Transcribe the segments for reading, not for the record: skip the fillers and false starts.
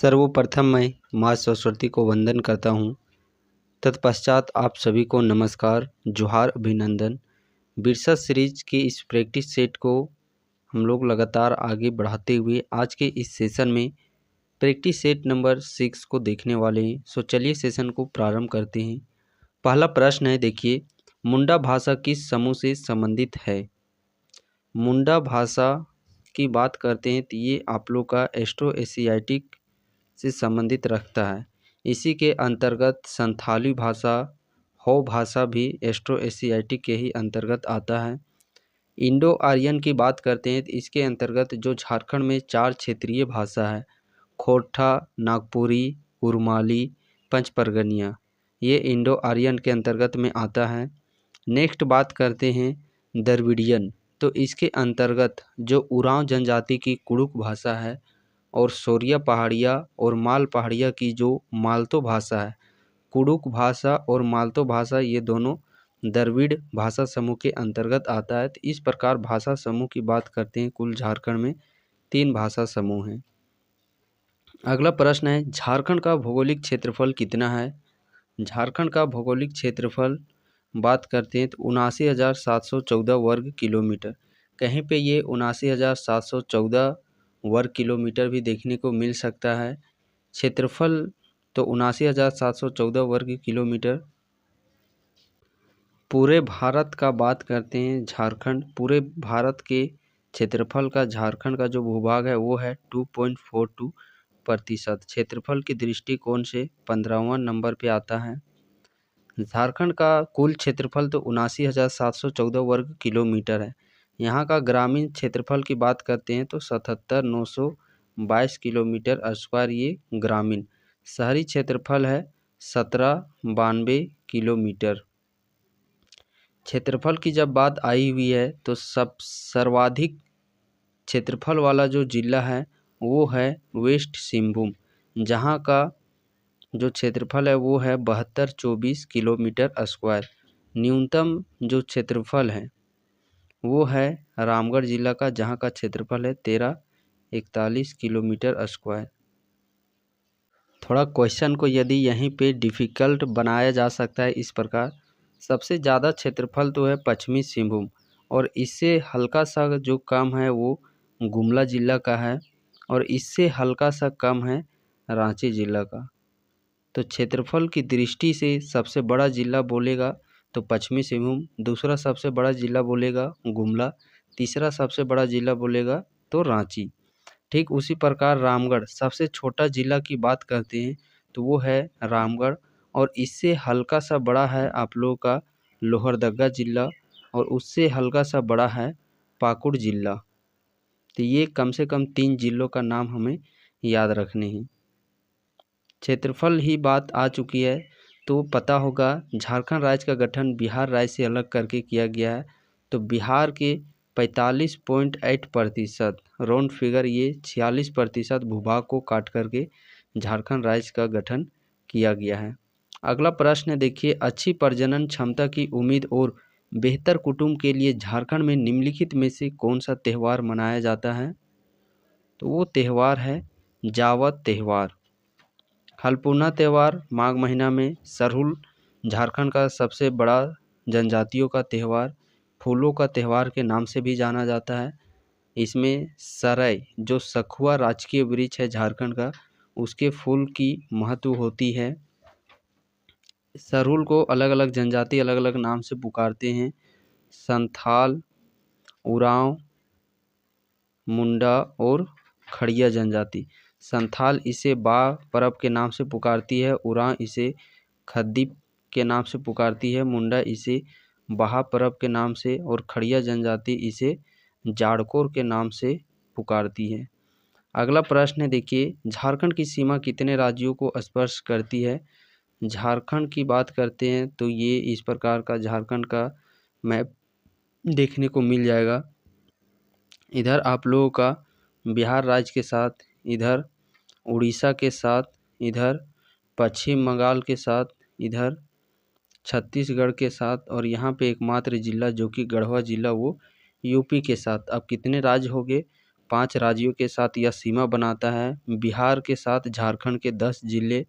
सर्वप्रथम मैं माँ सरस्वती को वंदन करता हूँ। तत्पश्चात आप सभी को नमस्कार, जोहार, अभिनंदन। बिरसा सीरीज के इस प्रैक्टिस सेट को हम लोग लगातार आगे बढ़ाते हुए आज के इस सेशन में प्रैक्टिस सेट नंबर 6 को देखने वाले हैं। सो चलिए सेशन को प्रारंभ करते हैं। पहला प्रश्न है, देखिए, मुंडा भाषा किस समूह से संबंधित है? मुंडा भाषा की बात करते हैं तो ये आप लोग का एस्ट्रो एशियाटिक से संबंधित रखता है। इसी के अंतर्गत संथाली भाषा, हो भाषा भी एस्ट्रो एशियाटिक के ही अंतर्गत आता है। इंडो आर्यन की बात करते हैं तो इसके अंतर्गत जो झारखंड में 4 क्षेत्रीय भाषा है, खोरठा, नागपुरी, उर्माली, पंचपरगनिया, ये इंडो आर्यन के अंतर्गत में आता है। नेक्स्ट बात करते हैं द्रविडियन, तो इसके अंतर्गत जो उरांव जनजाति की कुड़ुक भाषा है और सोरिया पहाड़िया और माल पहाड़िया की जो मालतो भाषा है, कुड़ुक भाषा और मालतो भाषा, ये दोनों द्रविड़ भाषा समूह के अंतर्गत आता है। तो इस प्रकार भाषा समूह की बात करते हैं, कुल झारखंड में 3 भाषा समूह हैं। अगला प्रश्न है, झारखंड का भौगोलिक क्षेत्रफल कितना है? झारखंड का भौगोलिक क्षेत्रफल बात करते हैं तो 79,714 वर्ग किलोमीटर। कहीं पे ये 79,714 वर्ग किलोमीटर भी देखने को मिल सकता है। क्षेत्रफल तो 79,714 वर्ग किलोमीटर। पूरे भारत का बात करते हैं, झारखंड पूरे भारत के क्षेत्रफल का झारखंड का जो भूभाग है वो है 2.42%। क्षेत्रफल के दृष्टिकोण से 15वां नंबर पे आता है। झारखंड का कुल क्षेत्रफल तो 79,714 वर्ग किलोमीटर है। यहाँ का ग्रामीण क्षेत्रफल की बात करते हैं तो 77,922 किलोमीटर स्क्वायर ये ग्रामीण। शहरी क्षेत्रफल है 1792 किलोमीटर। क्षेत्रफल की जब बात आई हुई है तो सर्वाधिक क्षेत्रफल वाला जो जिला है वो है वेस्ट सिंहभूम, जहाँ का जो क्षेत्रफल है वो है 7224 किलोमीटर स्क्वायर। न्यूनतम जो क्षेत्रफल है वो है रामगढ़ जिला का, जहाँ का क्षेत्रफल है 1341 किलोमीटर स्क्वायर। थोड़ा क्वेश्चन को यदि यहीं पे डिफ़िकल्ट बनाया जा सकता है इस प्रकार, सबसे ज़्यादा क्षेत्रफल तो है पश्चिमी सिंहभूम और इससे हल्का सा जो कम है वो गुमला जिला का है और इससे हल्का सा कम है रांची जिला का। तो क्षेत्रफल की दृष्टि से सबसे बड़ा जिला बोलेगा तो पश्चिमी सिंहभूम, दूसरा सबसे बड़ा जिला बोलेगा गुमला, तीसरा सबसे बड़ा जिला बोलेगा तो रांची। ठीक उसी प्रकार रामगढ़ सबसे छोटा जिला की बात करते हैं तो वो है रामगढ़ और इससे हल्का सा बड़ा है आप लोगों का लोहरदगा जिला और उससे हल्का सा बड़ा है पाकुड़ जिला। तो ये कम से कम 3 जिलों का नाम हमें याद रखने हैं। क्षेत्रफल ही बात आ चुकी है तो पता होगा झारखंड राज्य का गठन बिहार राज्य से अलग करके किया गया है। तो बिहार के 45.8%, राउंड फिगर ये 46% भूभाग को काट करके झारखंड राज्य का गठन किया गया है। अगला प्रश्न देखिए, अच्छी प्रजनन क्षमता की उम्मीद और बेहतर कुटुंब के लिए झारखंड में निम्नलिखित में से कौन सा त्यौहार मनाया जाता है? तो वो त्यौहार है जावद त्यौहार। हलपुना त्यौहार माघ महीना में। सरहुल झारखंड का सबसे बड़ा जनजातियों का त्यौहार, फूलों का त्यौहार के नाम से भी जाना जाता है। इसमें सरय जो सखुआ राजकीय वृक्ष है झारखंड का, उसके फूल की महत्व होती है। सरहुल को अलग अलग जनजाति अलग अलग नाम से पुकारते हैं, संथाल, उरांव, मुंडा और खड़िया जनजाति। संथाल इसे बा परब के नाम से पुकारती है, उरांव इसे खद्दी के नाम से पुकारती है, मुंडा इसे बहा परब के नाम से और खड़िया जनजाति इसे जाड़कोर के नाम से पुकारती है। अगला प्रश्न देखिए, झारखंड की सीमा कितने राज्यों को स्पर्श करती है? झारखंड की बात करते हैं तो ये इस प्रकार का झारखंड का मैप देखने को मिल जाएगा। इधर आप लोगों का बिहार राज्य के साथ, इधर उड़ीसा के साथ, इधर पश्चिम बंगाल के साथ, इधर छत्तीसगढ़ के साथ और यहाँ पे एकमात्र जिला जो कि गढ़वा जिला वो यूपी के साथ। अब कितने राज्य हो गए? 5 राज्यों के साथ यह सीमा बनाता है। बिहार के साथ झारखंड के 10 जिले,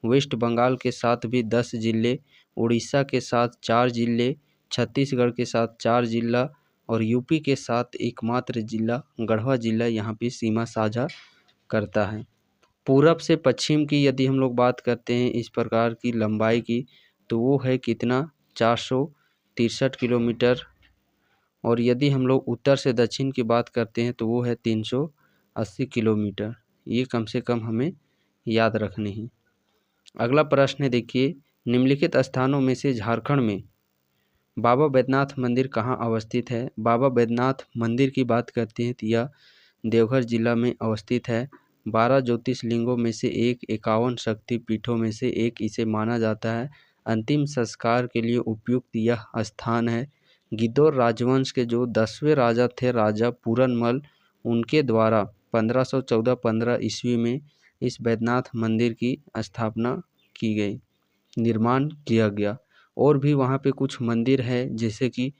वेस्ट बंगाल के साथ भी 10 जिले, उड़ीसा के साथ 4 जिले, छत्तीसगढ़ के साथ 4 जिला और यूपी के साथ एकमात्र जिला गढ़वा जिला यहाँ पे सीमा साझा करता है। पूरब से पश्चिम की यदि हम लोग बात करते हैं इस प्रकार की लंबाई की, तो वो है कितना 463 किलोमीटर। और यदि हम लोग उत्तर से दक्षिण की बात करते हैं तो वो है 380 किलोमीटर। ये कम से कम हमें याद रखने हैं। अगला प्रश्न है, देखिए, निम्नलिखित स्थानों में से झारखंड में बाबा बैद्यनाथ मंदिर कहाँ अवस्थित है। बाबा बैद्यनाथ मंदिर की बात करते हैं तो यह देवघर जिला में अवस्थित है। 12 ज्योतिर्लिंगों में से एक, 51 शक्ति पीठों में से एक इसे माना जाता है। अंतिम संस्कार के लिए उपयुक्त यह स्थान है। गिद्धौर राजवंश के जो 10वें राजा थे, राजा पूरनमल, उनके द्वारा 1514-15 ईस्वी में इस बैद्यनाथ मंदिर की स्थापना की गई, निर्माण किया गया। और भी वहाँ पे कुछ मंदिर है जैसे कि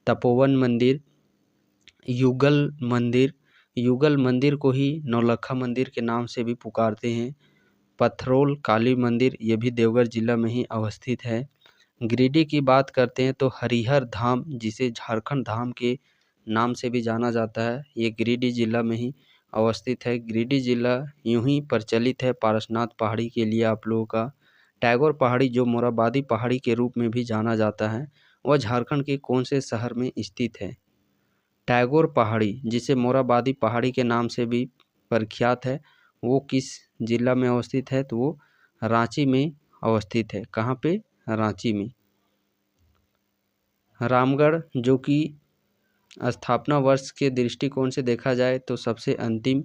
तपोवन मंदिर, युगल मंदिर, युगल मंदिर को ही नौलखा मंदिर के नाम से भी पुकारते हैं। पथरोल काली मंदिर, ये भी देवघर जिला में ही अवस्थित है। गिरिडीह की बात करते हैं तो हरिहर धाम, जिसे झारखंड धाम के नाम से भी जाना जाता है, ये गिरिडीह जिला में ही अवस्थित है। गिरिडीह जिला यूं ही प्रचलित है पारसनाथ पहाड़ी के लिए आप लोगों का। टैगोर पहाड़ी, जो मोराबादी पहाड़ी के रूप में भी जाना जाता है, वह झारखंड के कौन से शहर में स्थित है। टैगोर पहाड़ी, जिसे मोराबादी पहाड़ी के नाम से भी प्रख्यात है, वो किस जिला में अवस्थित है, तो वो रांची में अवस्थित है। कहाँ पे? रांची में। रामगढ़, जो कि स्थापना वर्ष के दृष्टिकोण से देखा जाए तो सबसे अंतिम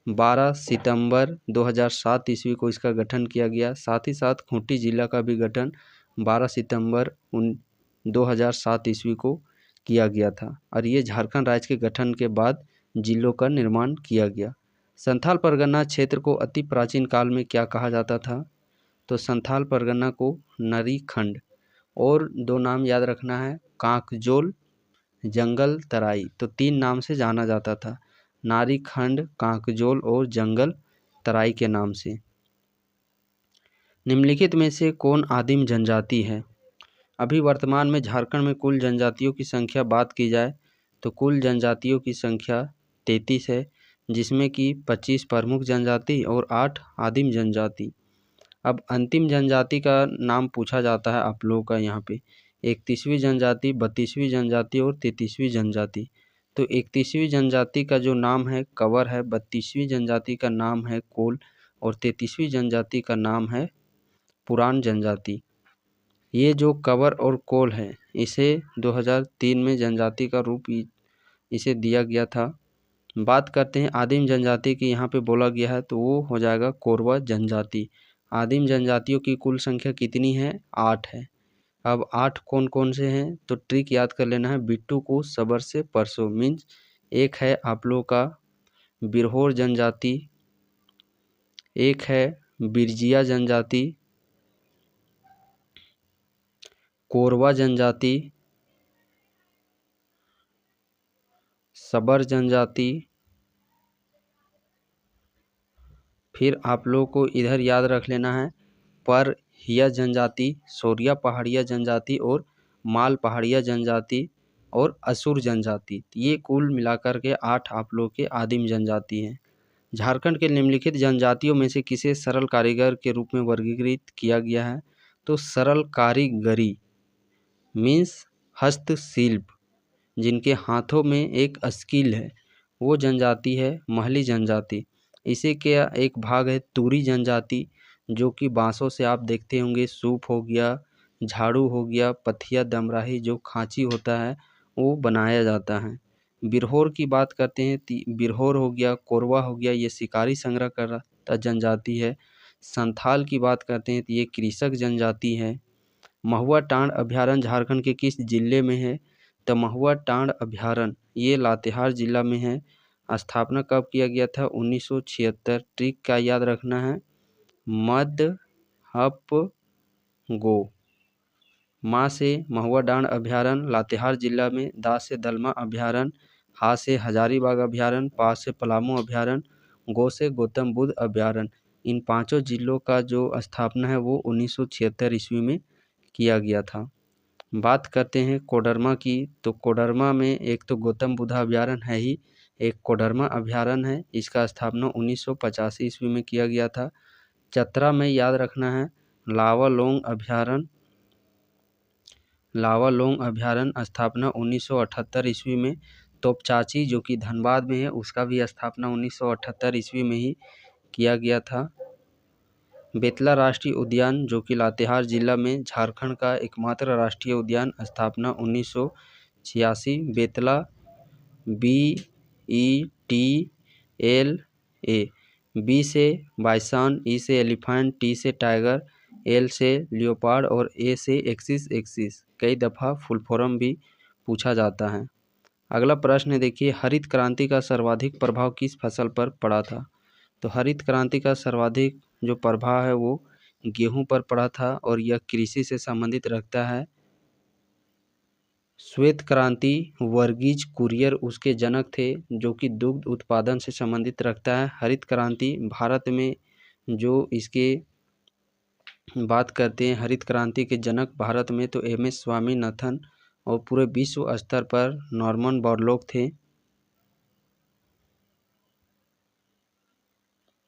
12 सितंबर 2007 ईस्वी को इसका गठन किया गया। साथ ही साथ खूंटी जिला का भी गठन 12 सितंबर 2007 ईस्वी को किया गया था। और ये झारखंड राज्य के गठन के बाद जिलों का निर्माण किया गया। संथाल परगना क्षेत्र को अति प्राचीन काल में क्या कहा जाता था, तो संथाल परगना को नरी खंड, और 2 नाम याद रखना है, कांकजोल, जंगल तराई, तो 3 नाम से जाना जाता था, नारी खंड, कांकजोल और जंगल तराई के नाम से। निम्नलिखित में से कौन आदिम जनजाति है। अभी वर्तमान में झारखंड में कुल जनजातियों की संख्या बात की जाए तो कुल जनजातियों की संख्या 33 है, जिसमें कि 25 प्रमुख जनजाति और 8 आदिम जनजाति। अब अंतिम जनजाति का नाम पूछा जाता है आप लोगों का यहाँ पे, 31वीं जनजाति, 32वीं जनजाति और 33वीं जनजाति। तो 31वीं जनजाति का जो नाम है कंवर है, 32वीं जनजाति का नाम है कोल और 33वीं जनजाति का नाम है पुरान जनजाति। ये जो कंवर और कोल है, इसे 2003 में जनजाति का रूप इसे दिया गया था। बात करते हैं आदिम जनजाति की, यहाँ पे बोला गया है तो वो हो जाएगा कोरवा जनजाति। आदिम जनजातियों की कुल संख्या कितनी है? 8 है। अब 8 कौन कौन से हैं, तो ट्रिक याद कर लेना है, बिट्टू को सबर से परसों। मीन्स एक है आप लोग का बिरहोर जनजाति, एक है बिरजिया जनजाति, कोरवा जनजाति, सबर जनजाति, फिर आप लोग को इधर याद रख लेना है परहिया जनजाति, सोरिया पहाड़िया जनजाति और माल पहाड़िया जनजाति और असुर जनजाति। ये कुल मिलाकर के 8 आप लोग के आदिम जनजाति हैं। झारखंड के निम्नलिखित जनजातियों में से किसे सरल कारीगर के रूप में वर्गीकृत किया गया है, तो सरल कारीगरी मीन्स हस्तशिल्प, जिनके हाथों में एक स्किल है, वो जनजाति है महली जनजाति। इसी के एक भाग है तुरी जनजाति, जो कि बांसों से आप देखते होंगे, सूप हो गया, झाड़ू हो गया, पथिया, दमराही, जो खांची होता है वो बनाया जाता है। बिरहोर की बात करते हैं, बिरहोर हो गया, कोरवा हो गया, ये शिकारी संग्रह करता जनजाति है। संथाल की बात करते हैं तो ये कृषक जनजाति है। महुआ टांड अभयारण्य झारखंड के किस जिले में है, तो महुआ टांड अभयारण्य ये लातेहार जिला में है। स्थापना कब किया गया था? 1976। ट्रिक का याद रखना है, मद हप गो। माँ से महुआ डांड अभयारण्य लातेहार जिला में, दा से दलमा अभयारण्य हा से हजारीबाग अभ्यारण्य, पा से पलामू अभ्यारण्य, गो से गौतम बुद्ध अभ्यारण्य। इन 5 जिलों का जो स्थापना है वो 1976 ईस्वी में किया गया था। बात करते हैं कोडरमा की, तो कोडरमा में एक तो गौतम बुद्ध अभ्यारण्य है ही, एक कोडरमा अभ्यारण्य है। इसका स्थापना 1985 ईस्वी में किया गया था। चतरा में याद रखना है लावालोंग अभ्यारण्य, लावालोंग अभ्यारण्य स्थापना 1978 ईस्वी में। तोपचाची जो कि धनबाद में है, उसका भी स्थापना 1978 ईस्वी में ही किया गया था। बेतला राष्ट्रीय उद्यान जो कि लातेहार जिला में झारखंड का एकमात्र राष्ट्रीय उद्यान, स्थापना 1986। बेतला BETLA, बी से बाइसन, ई से एलिफेंट, टी से टाइगर, एल से लियोपार्ड और ए से एक्सिस। कई दफ़ा फुल फॉर्म भी पूछा जाता है। अगला प्रश्न देखिए, हरित क्रांति का सर्वाधिक प्रभाव किस फसल पर पड़ा था? तो हरित क्रांति का सर्वाधिक जो प्रभाव है वो गेहूं पर पड़ा था और यह कृषि से संबंधित रखता है। श्वेत क्रांति वर्गीज कुरियर उसके जनक थे, जो कि दुग्ध उत्पादन से संबंधित रखता है। हरित क्रांति भारत में जो इसके बात करते हैं हरित क्रांति के जनक भारत में, तो MS स्वामीनाथन और पूरे विश्व स्तर पर नॉर्मन बोरलॉग थे।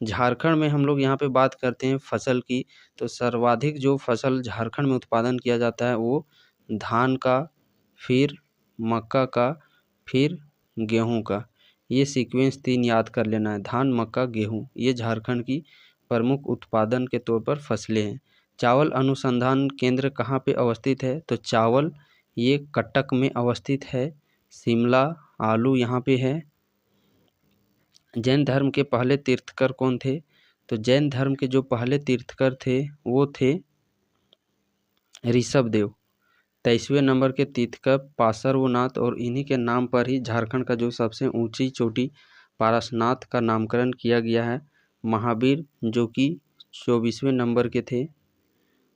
झारखंड में हम लोग यहाँ पे बात करते हैं फसल की, तो सर्वाधिक जो फसल झारखंड में उत्पादन किया जाता है वो धान का, फिर मक्का का, फिर गेहूं का। ये सीक्वेंस 3 याद कर लेना है, धान, मक्का, गेहूं। ये झारखंड की प्रमुख उत्पादन के तौर पर फसलें हैं। चावल अनुसंधान केंद्र कहाँ पे अवस्थित है? तो चावल ये कटक में अवस्थित है। शिमला आलू यहाँ पे है। जैन धर्म के पहले तीर्थकर कौन थे? तो जैन धर्म के जो पहले तीर्थकर थे वो थे ऋषभदेव। 23वें नंबर के तीर्थकर पार्श्वनाथ, और इन्हीं के नाम पर ही झारखंड का जो सबसे ऊंची चोटी पारसनाथ का नामकरण किया गया है। महावीर जो कि 24वें नंबर के थे।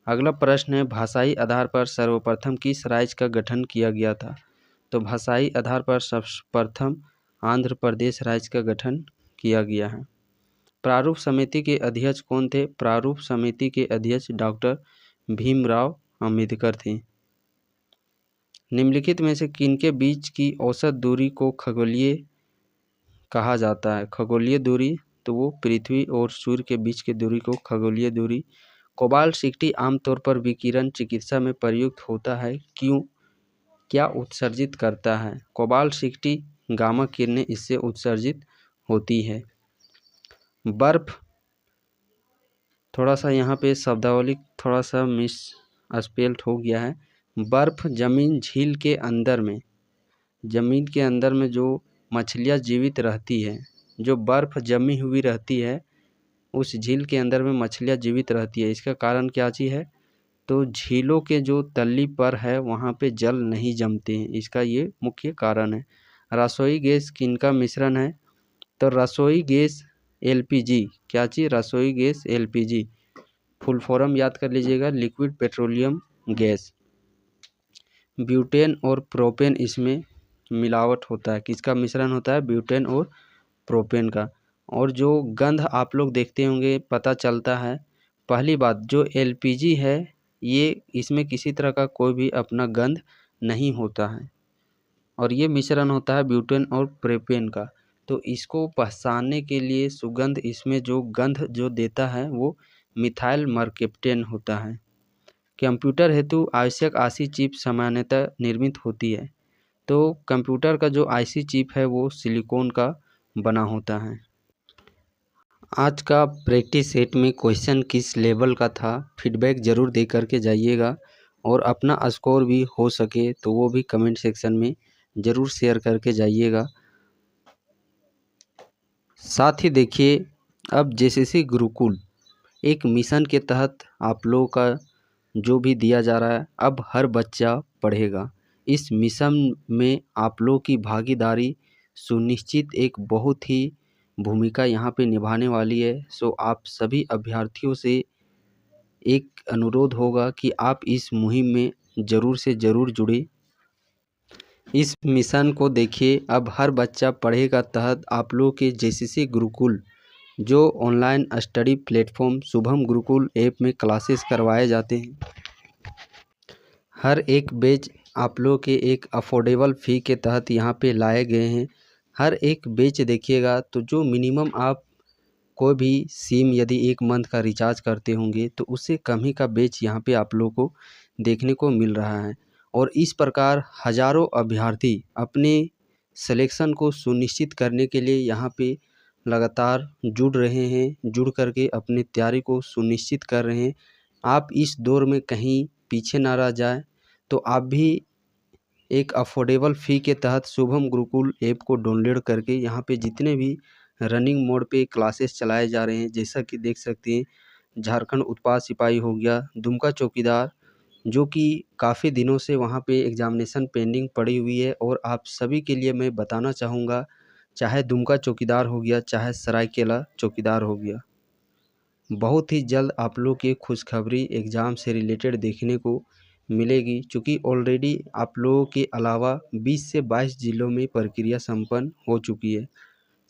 अगला प्रश्न है, भाषाई आधार पर सर्वप्रथम किस राज्य का गठन किया गया था? तो भाषाई आधार पर सर्वप्रथम आंध्र प्रदेश राज्य का गठन किया गया है। प्रारूप समिति के अध्यक्ष कौन थे? प्रारूप समिति के अध्यक्ष डॉक्टर भीमराव अंबेडकर थे। निम्नलिखित में से किनके बीच की औसत दूरी को खगोलीय कहा जाता है? खगोलीय दूरी, तो वो पृथ्वी और सूर्य के बीच की दूरी को खगोलीय दूरी। कोबाल्ट 60 आमतौर पर विकिरण चिकित्सा में प्रयुक्त होता है, क्यों? क्या उत्सर्जित करता है? कोबाल्ट 60 गामा किरणें इससे उत्सर्जित होती है। बर्फ, थोड़ा सा यहाँ पे शब्दावली थोड़ा सा मिस स्पेल्ट हो गया है। बर्फ जमीन झील के अंदर में, जमीन के अंदर में जो मछलियाँ जीवित रहती है, जो बर्फ जमी हुई रहती है उस झील के अंदर में मछलियाँ जीवित रहती है। इसका कारण क्या चीज़ है? तो झीलों के जो तली पर है वहाँ पे जल नहीं जमते हैं, इसका ये मुख्य कारण है। रसोई गैस किनका मिश्रण है? तो रसोई गैस LPG। क्या चीज़? रसोई गैस LPG। फुल फॉर्म याद कर लीजिएगा, लिक्विड पेट्रोलियम गैस। ब्यूटेन और प्रोपेन इसमें मिलावट होता है, किसका मिश्रण होता है? ब्यूटेन और प्रोपेन का। और जो गंध आप लोग देखते होंगे, पता चलता है, पहली बात जो LPG है ये इसमें किसी तरह का कोई भी अपना गंध नहीं होता है, और ये मिश्रण होता है ब्यूटेन और प्रोपेन का। तो इसको पहचानने के लिए सुगंध, इसमें जो गंध जो देता है वो मिथाइल मर्केप्टेन होता है। कंप्यूटर हेतु आवश्यक IC चिप सामान्यतः निर्मित होती है, तो कंप्यूटर का जो IC चिप है वो सिलिकॉन का बना होता है। आज का प्रैक्टिस सेट में क्वेश्चन किस लेवल का था, फीडबैक ज़रूर दे करके जाइएगा, और अपना स्कोर भी हो सके तो वो भी कमेंट सेक्शन में ज़रूर शेयर करके जाइएगा। साथ ही देखिए, अब JCC गुरुकुल एक मिशन के तहत आप लोगों का जो भी दिया जा रहा है, अब हर बच्चा पढ़ेगा। इस मिशन में आप लोगों की भागीदारी सुनिश्चित एक बहुत ही भूमिका यहाँ पे निभाने वाली है। सो आप सभी अभ्यर्थियों से एक अनुरोध होगा कि आप इस मुहिम में ज़रूर से ज़रूर जुड़े। इस मिशन को देखिए, अब हर बच्चा पढ़ेगा तहत आप लोग के जेसीसी गुरुकुल जो online study platform Shubham Gurukul app में क्लासेस करवाए जाते हैं। हर एक बैच आप लोग के एक अफोर्डेबल फ़ी के तहत यहाँ पे लाए गए हैं। हर एक बैच देखिएगा तो जो मिनिमम आप कोई भी सिम यदि 1 मंथ का रिचार्ज करते होंगे तो उससे कम ही का बैच यहाँ पे आप लोगों को देखने को मिल रहा है। और इस प्रकार हज़ारों अभ्यर्थी अपने सिलेक्शन को सुनिश्चित करने के लिए यहाँ पे लगातार जुड़ रहे हैं, जुड़ करके अपनी तैयारी को सुनिश्चित कर रहे हैं। आप इस दौर में कहीं पीछे ना रह जाए, तो आप भी एक अफोर्डेबल फ़ी के तहत शुभम गुरुकुल ऐप को डाउनलोड करके यहाँ पे जितने भी रनिंग मोड पे क्लासेस चलाए जा रहे हैं, जैसा कि देख सकते हैं झारखंड उत्पाद सिपाही हो गया, दुमका चौकीदार, जो कि काफ़ी दिनों से वहाँ पे एग्ज़ामिनेशन पेंडिंग पड़ी हुई है। और आप सभी के लिए मैं बताना चाहूँगा, चाहे दुमका चौकीदार हो गया, चाहे सरायकेला चौकीदार हो गया, बहुत ही जल्द आप लोग की खुशखबरी एग्ज़ाम से रिलेटेड देखने को मिलेगी। चूँकि ऑलरेडी आप लोगों के अलावा 20 से 22 ज़िलों में प्रक्रिया संपन्न हो चुकी है।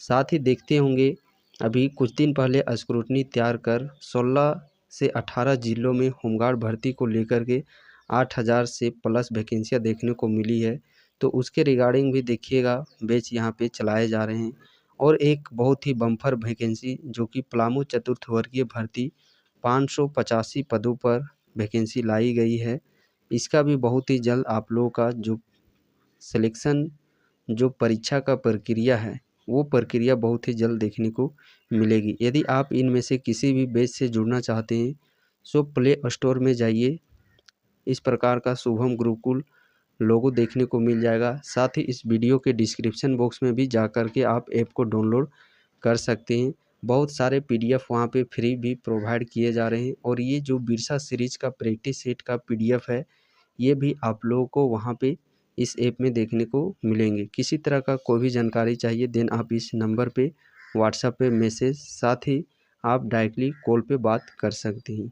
साथ ही देखते होंगे अभी कुछ दिन पहले स्क्रूटनी तैयार कर 16 से 18 ज़िलों में होमगार्ड भर्ती को लेकर के 8000 से प्लस वैकेंसियाँ देखने को मिली है। तो उसके रिगार्डिंग भी देखिएगा बैच यहाँ पे चलाए जा रहे हैं। और एक बहुत ही बम्पर वैकेंसी जो कि पलामू चतुर्थ वर्गीय भर्ती 585 पदों पर वैकेंसी लाई गई है। इसका भी बहुत ही जल्द आप लोगों का जो सिलेक्शन जो परीक्षा का प्रक्रिया है वो प्रक्रिया बहुत ही जल्द देखने को मिलेगी। यदि आप इनमें से किसी भी बैच से जुड़ना चाहते हैं सो प्ले स्टोर में जाइए, इस प्रकार का शुभम गुरुकुल लोगो देखने को मिल जाएगा। साथ ही इस वीडियो के डिस्क्रिप्शन बॉक्स में भी जा कर के आप ऐप को डाउनलोड कर सकते हैं। बहुत सारे पीडीएफ वहाँ पे फ्री भी प्रोवाइड किए जा रहे हैं। और ये जो बिरसा सीरीज का प्रैक्टिस सेट का पीडीएफ है, ये भी आप लोगों को वहाँ पे इस ऐप में देखने को मिलेंगे। किसी तरह का कोई भी जानकारी चाहिए देन आप इस नंबर पे व्हाट्सएप पे मैसेज, साथ ही आप डायरेक्टली कॉल पे बात कर सकते हैं।